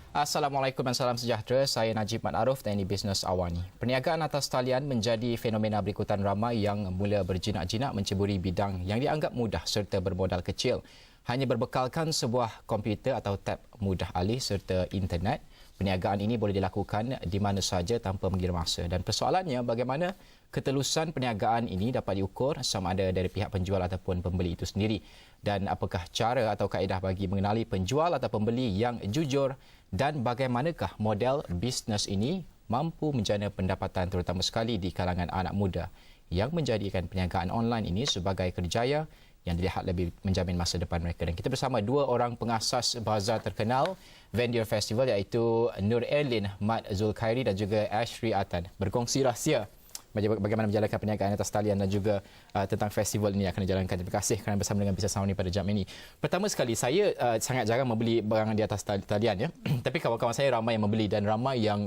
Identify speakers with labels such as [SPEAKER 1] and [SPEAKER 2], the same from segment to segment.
[SPEAKER 1] Assalamualaikum dan salam sejahtera. Saya Najib Mat Aruf dari Business Awani. Perniagaan atas talian menjadi fenomena berikutan ramai yang mula berjinak-jinak menceburi bidang yang dianggap mudah serta bermodal kecil. Hanya berbekalkan sebuah komputer atau tab mudah alih serta internet, perniagaan ini boleh dilakukan di mana sahaja tanpa mengira masa. Dan persoalannya, bagaimana ketelusan perniagaan ini dapat diukur sama ada dari pihak penjual ataupun pembeli itu sendiri. Dan apakah cara atau kaedah bagi mengenali penjual atau pembeli yang jujur dan bagaimanakah model bisnes ini mampu menjana pendapatan terutama sekali di kalangan anak muda yang menjadikan perniagaan online ini sebagai kerjaya yang dilihat lebih menjamin masa depan mereka. Dan kita bersama dua orang pengasas bazar terkenal Vendor Festival iaitu Nur Erlin Mat Zulkhairi dan juga Ashri Atan. Berkongsi rahsia bagaimana menjalankan perniagaan atas talian dan juga tentang festival ini akan dijalankan. Terima kasih kerana bersama dengan Business Awani pada jam ini. Pertama sekali, saya sangat jarang membeli barang di atas talian, ya. Tapi kawan-kawan saya ramai yang membeli dan ramai yang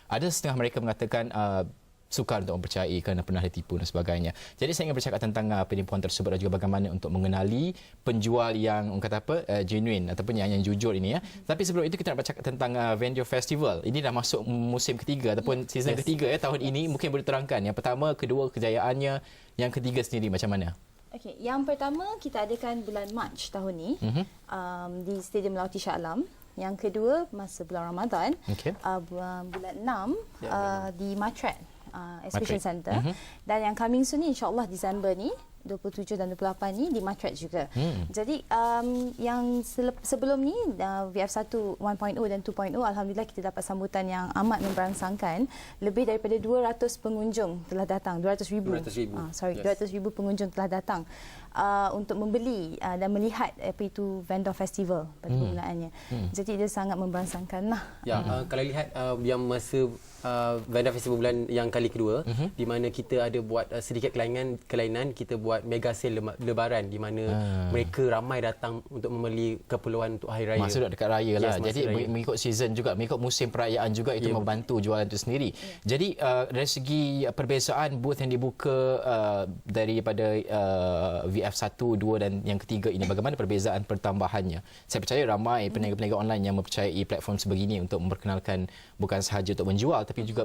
[SPEAKER 1] ada setengah mereka mengatakan sukar untuk mempercayai kerana pernah ditipu dan sebagainya. Jadi saya ingin bercakap tentang penipuan tersebut dan juga bagaimana untuk mengenali penjual yang kata apa genuine ataupun yang jujur ini, ya. Tapi sebelum itu kita nak bercakap tentang Vendor Festival. Ini dah masuk musim ketiga ataupun season ketiga, ya, tahun ini. Mungkin boleh terangkan yang pertama, kedua kejayaannya, yang ketiga sendiri macam mana?
[SPEAKER 2] Okey, yang pertama kita adakan bulan Mac tahun ni di Stadium Lauti Shah Alam. Yang kedua masa bulan Ramadan, bulan 6 di Matret Exhibition Center. Dan yang coming soon ni insya-Allah Disember ni 27 dan 28 ni di Matret juga. Jadi yang sebelum ni VF1 1.0 dan 2.0 alhamdulillah kita dapat sambutan yang amat memberangsangkan. Lebih daripada 200 pengunjung telah datang, 200,000 pengunjung telah datang untuk membeli dan melihat apa itu Vendor Festival pada permulaannya. Jadi dia sangat memberangsangkan lah.
[SPEAKER 3] Ya, kalau lihat yang masa Vendor Festival bulan yang kali kedua, di mana kita ada buat sedikit kelainan, kita buat mega sale lebaran di mana mereka ramai datang untuk membeli keperluan untuk hari raya.
[SPEAKER 1] Masa dekat raya lah. Jadi mengikut season juga, mengikut musim perayaan juga, itu membantu jualan itu sendiri. Jadi dari segi perbezaan booth yang dibuka daripada VF1, 2 dan yang ketiga ini, bagaimana perbezaan pertambahannya? Saya percaya ramai peniaga-peniaga online yang mempercayai platform sebegini untuk memperkenalkan bukan sahaja untuk menjual tapi juga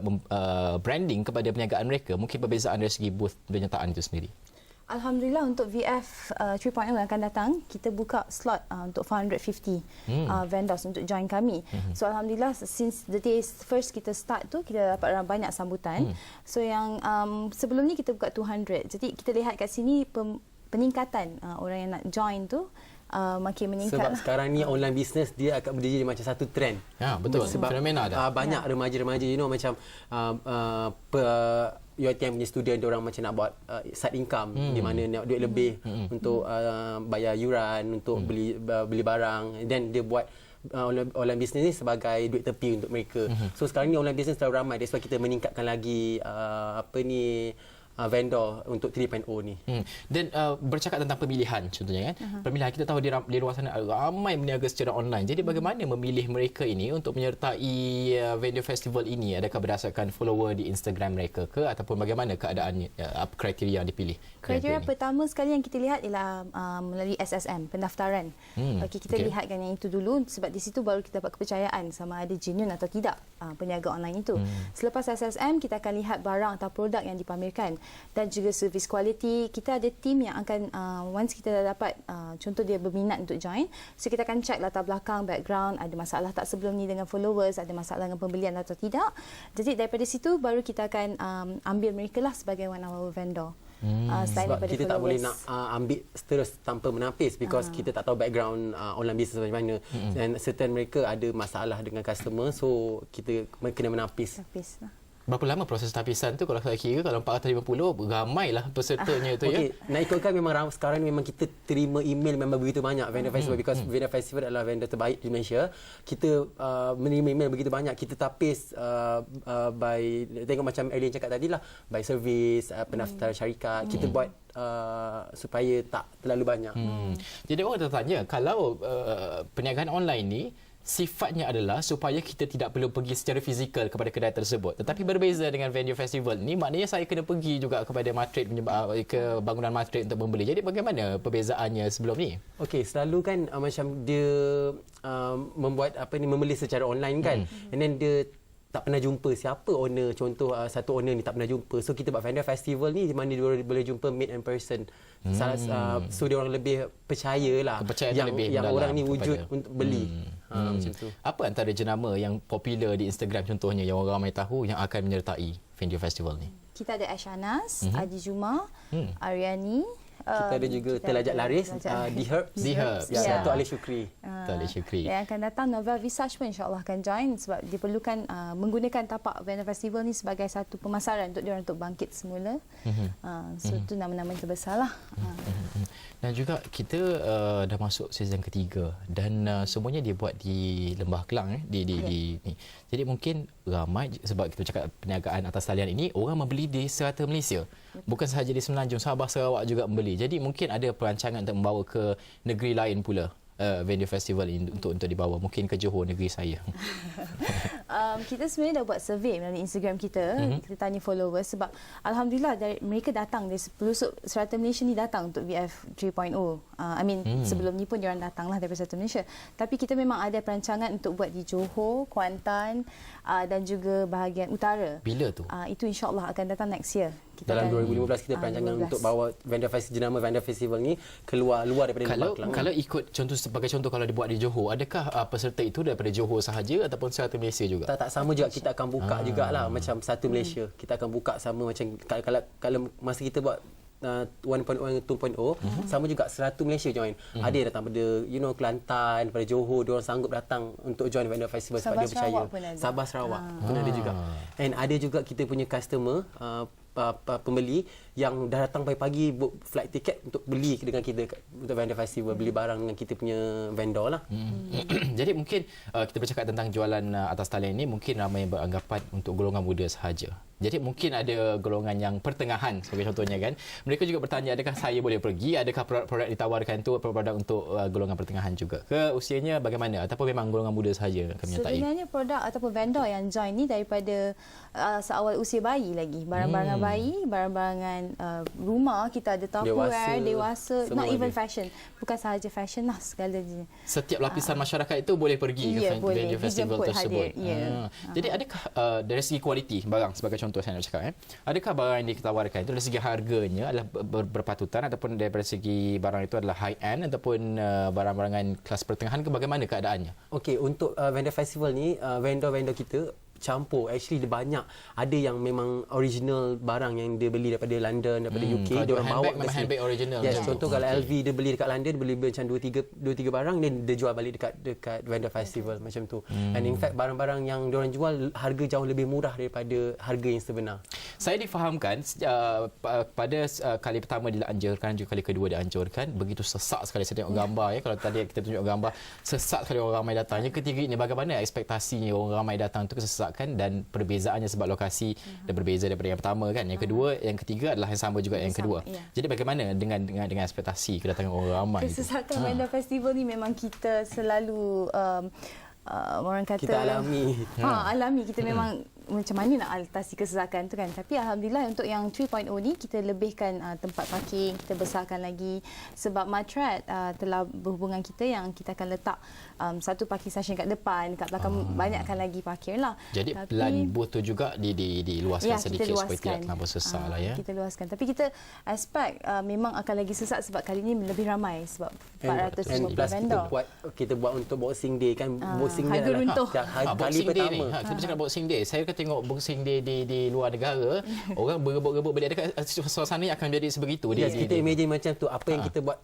[SPEAKER 1] branding kepada perniagaan mereka. Mungkin perbezaan dari segi booth penyertaan itu sendiri.
[SPEAKER 2] Alhamdulillah untuk VF 3.0 yang akan datang, kita buka slot untuk 450 vendors untuk join kami. So alhamdulillah since the day first kita start tu, kita dapat banyak sambutan. So yang sebelum ni kita buka 200. Jadi kita lihat kat sini peningkatan orang yang nak join tu makin meningkat.
[SPEAKER 3] Sebab sekarang ni online business dia akan berdiri macam satu trend.
[SPEAKER 1] Ya, betul. Sebab fenomena dah.
[SPEAKER 3] Banyak remaja-remaja macam UiTM punya student, dia orang macam nak buat side income di mana nak duit lebih untuk bayar yuran, untuk beli barang, dan dia buat online business ni sebagai duit tepi untuk mereka. So sekarang ni online business terlalu ramai, that's why kita meningkatkan lagi vendor untuk 3.0 ni.
[SPEAKER 1] Dan bercakap tentang pemilihan contohnya, kan. Pemilihan kita tahu di luar sana ramai berniaga secara online. Jadi bagaimana memilih mereka ini untuk menyertai Vendor Festival ini? Adakah berdasarkan follower di Instagram mereka ke, ataupun bagaimana keadaannya, apa kriteria yang dipilih?
[SPEAKER 2] Kriteria pertama sekali yang kita lihat ialah melalui SSM, pendaftaran. Kita lihatkan yang itu dulu, sebab di situ baru kita dapat kepercayaan sama ada genuine atau tidak peniaga online itu. Selepas SSM, kita akan lihat barang atau produk yang dipamerkan dan juga service quality. Kita ada team yang akan once kita dah dapat contoh dia berminat untuk join, so kita akan check latar belakang, background, ada masalah tak sebelum ni dengan followers, ada masalah dengan pembelian atau tidak. Jadi daripada situ baru kita akan ambil mereka lah sebagai one of our vendor.
[SPEAKER 3] Sebab kita tak boleh nak ambil terus tanpa menapis, because kita tak tahu background online business macam mana, dan certain mereka ada masalah dengan customer, so kita kena menapis.
[SPEAKER 1] Berapa lama proses tapisan tu? Kalau saya kira, kalau 450 ramailah pesertanya itu, ya.
[SPEAKER 3] Nak ikutkan memang sekarang ni memang kita terima email memang begitu banyak Vendor Festival, because Vendor Festival adalah vendor terbaik di Malaysia. Kita menerima email begitu banyak, kita tapis by, tengok macam Eileen cakap tadi lah, by service, pendaftaran syarikat, kita buat supaya tak terlalu banyak.
[SPEAKER 1] Jadi orang tertanya, kalau perniagaan online ni sifatnya adalah supaya kita tidak perlu pergi secara fizikal kepada kedai tersebut. Tetapi berbeza dengan venue festival ni, maknanya saya kena pergi juga kepada Matrade, ke bangunan Matrade untuk membeli. Jadi bagaimana perbezaannya sebelum ni?
[SPEAKER 3] Okey, selalu kan macam dia membuat membeli secara online kan. And then dia tak pernah jumpa siapa owner, contoh satu owner ni tak pernah jumpa. So kita buat vendor festival ni di mana dia boleh jumpa meet in person. So dia orang lebih percayalah yang orang ni wujud untuk beli. Macam tu.
[SPEAKER 1] Apa antara jenama yang popular di Instagram contohnya yang orang ramai tahu yang akan menyertai vendor festival ni?
[SPEAKER 2] Kita ada Ashanas, Adi Juma, Aryani.
[SPEAKER 3] Kita ada juga Telajak Laris,
[SPEAKER 1] The Herbs.
[SPEAKER 3] Dato' Ali Syukri.
[SPEAKER 1] Ali Syukri.
[SPEAKER 2] Yang akan datang Novel Visage pun insyaAllah akan join sebab diperlukan menggunakan tapak vendor festival ni sebagai satu pemasaran untuk diorang untuk bangkit semula. So tu nama-nama yang terbesar lah.
[SPEAKER 1] Dan juga kita dah masuk season ketiga dan semuanya dia buat di Lembah Kelang ni. Jadi mungkin ramai sebab kita cakap perniagaan atas talian ini orang membeli di serata Malaysia. Bukan sahaja di Semenanjung, Sabah, Sarawak juga membeli. Jadi mungkin ada perancangan untuk membawa ke negeri lain pula. Vendor festival ini untuk dibawa mungkin ke Johor, negeri saya.
[SPEAKER 2] Kita sebenarnya dah buat survey melalui Instagram kita. Kita tanya followers sebab alhamdulillah mereka datang dari pelosok serata Malaysia ni datang untuk VF 3.0. Sebelum ni pun diorang datanglah daripada serata Malaysia. Tapi kita memang ada perancangan untuk buat di Johor, Kuantan dan juga bahagian utara.
[SPEAKER 1] Bila tu?
[SPEAKER 2] Itu insya-Allah akan datang next year.
[SPEAKER 3] Dalam 2015 kita perancangan untuk bawa jenama vendor festival ni keluar daripada Lembah Kelang.
[SPEAKER 1] Kalau ikut sebagai contoh kalau dibuat di Johor, adakah peserta itu daripada Johor sahaja ataupun serata Malaysia juga?
[SPEAKER 3] Tak sama juga, kita akan buka jugalah macam satu Malaysia. Kita akan buka sama macam kalau masa kita buat 1.0 dan 2.0 sama juga 100 Malaysia join. Ada yang datang daripada Kelantan, daripada Johor, diorang sanggup datang untuk join vendor festival sebab dia percaya. Sabah Sarawak pun ada juga. And ada juga kita punya customer pembeli yang dah datang pagi-pagi book flight ticket untuk beli dengan kita untuk vendor festival, beli barang dengan kita punya vendor lah.
[SPEAKER 1] Jadi mungkin kita bercakap tentang jualan atas talian ini, mungkin ramai yang beranggapan untuk golongan muda sahaja. Jadi mungkin ada golongan yang pertengahan sebagai contohnya kan. Mereka juga bertanya adakah saya boleh pergi, adakah produk-produk ditawarkan itu produk untuk golongan pertengahan juga ke usianya bagaimana ataupun memang golongan muda sahaja akan menyertai?
[SPEAKER 2] Sebenarnya produk ataupun vendor yang join ni daripada seawal usia bayi lagi. Barang-barangan bayi, barang-barangan rumah, kita ada Tupperware, dewasa, not even fashion. Bukan sahaja fashion lah, segalanya.
[SPEAKER 1] Setiap lapisan masyarakat itu boleh pergi ke vendor festival tersebut. Jadi adakah dari segi kualiti barang sebagai contoh saya nak cakap adakah barang yang ditawarkan itu dari segi harganya adalah berpatutan ataupun daripada segi barang itu adalah high end ataupun barang-barangan kelas pertengahan ke bagaimana keadaannya?
[SPEAKER 3] Okey, untuk vendor festival ni vendor-vendor kita campur. Actually dia banyak. Ada yang memang original barang yang dia beli daripada London, daripada UK, dia orang bawa ke sini.
[SPEAKER 1] Handbag original.
[SPEAKER 3] Yes, contoh kalau LV dia beli dekat London, dia beli macam 2-3 barang dan dia jual balik dekat vendor festival macam tu. And in fact barang-barang yang dia orang jual harga jauh lebih murah daripada harga yang sebenar.
[SPEAKER 1] Saya difahamkan pada kali pertama dianjurkan juga kali kedua dianjurkan, begitu sesak sekali saya tengok gambar kalau tadi kita tunjuk gambar sesak sekali orang ramai datang. Yang ketiga ini bagaimana ekspektasinya orang ramai datang tu kesesakan dan perbezaannya sebab lokasi dan berbeza daripada yang pertama kan. Yang kedua, yang ketiga adalah yang sama juga yang kedua. Jadi bagaimana dengan ekspektasi kedatangan orang ramai?
[SPEAKER 2] Kesesakan vendor festival ni memang kita selalu orang kata
[SPEAKER 3] kita alami.
[SPEAKER 2] Alami kita memang macam mana nak atasi kesesakan tu kan. Tapi alhamdulillah untuk yang 3.0 ni kita lebihkan tempat parking, kita besarkan lagi sebab Matrade telah berhubungan kita yang kita akan letak satu parking station kat depan, kat belakang banyakkan lagi parking lah.
[SPEAKER 1] Jadi plan booth tu juga diluaskan sedikit supaya tidak terlalu sesak lah ya.
[SPEAKER 2] Kita luaskan. Tapi kita expect memang akan lagi sesak sebab kali ni lebih ramai sebab 450 vendor.
[SPEAKER 3] Kita buat untuk Boxing Day kan. Boxing Day
[SPEAKER 1] adalah kali pertama. Kita bercakap Boxing Day. Saya tengok Boxing Day di luar negara, orang berebut-rebut balik. Adakah suasana yang akan jadi sebegitu?
[SPEAKER 3] Kita imagine macam tu. Apa yang kita buat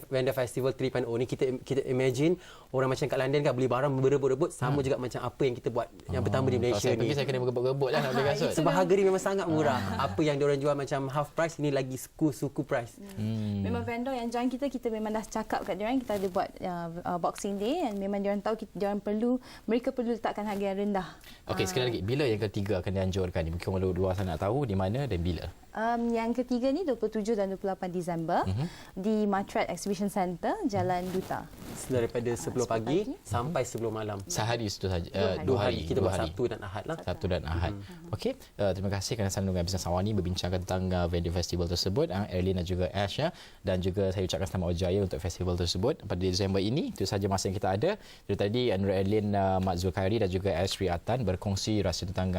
[SPEAKER 3] vendor festival 3.0 ni, kita imagine orang macam kat London kan beli barang berebut-rebut, sama juga macam apa yang kita buat yang pertama di Malaysia ni.
[SPEAKER 1] Saya kena berebut-rebut lah nak beli kasut.
[SPEAKER 3] Sebab harga ni memang sangat murah. Apa yang diorang jual macam half price, ini lagi suku price.
[SPEAKER 2] Memang vendor yang join kita memang dah cakap kat diorang kita ada buat Boxing Day dan memang diorang tahu mereka perlu letakkan harga yang rendah.
[SPEAKER 1] Okey, sekali lagi, bila yang ketiga akan dianjurkan ni? Mungkin orang luar sana nak tahu di mana dan bila.
[SPEAKER 2] Yang ketiga ni 27 dan 28 Disember di Matrade Exhibition Centre, Jalan Duta.
[SPEAKER 3] Daripada 10 pagi sampai 10 malam.
[SPEAKER 1] Sehari itu saja.
[SPEAKER 3] Dua hari. Kita buat Sabtu dan Ahad lah.
[SPEAKER 1] Sabtu dan Ahad. Okey, terima kasih kerana sambung dengan Bisnes Awani berbincangkan tentang venue festival tersebut, Erlyn dan juga Ash ya. Dan juga saya ucapkan selamat berjaya untuk festival tersebut pada Disember ini. Itu saja masa yang kita ada. Dari tadi Nur Erlyn, Mat Zulkhairi dan juga Ash Riatan berkongsi rahsia tentang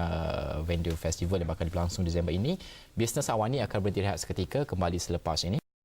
[SPEAKER 1] venue festival yang bakal berlangsung Disember ini. Bisnes Awani akan berhenti rehat seketika, kembali selepas ini.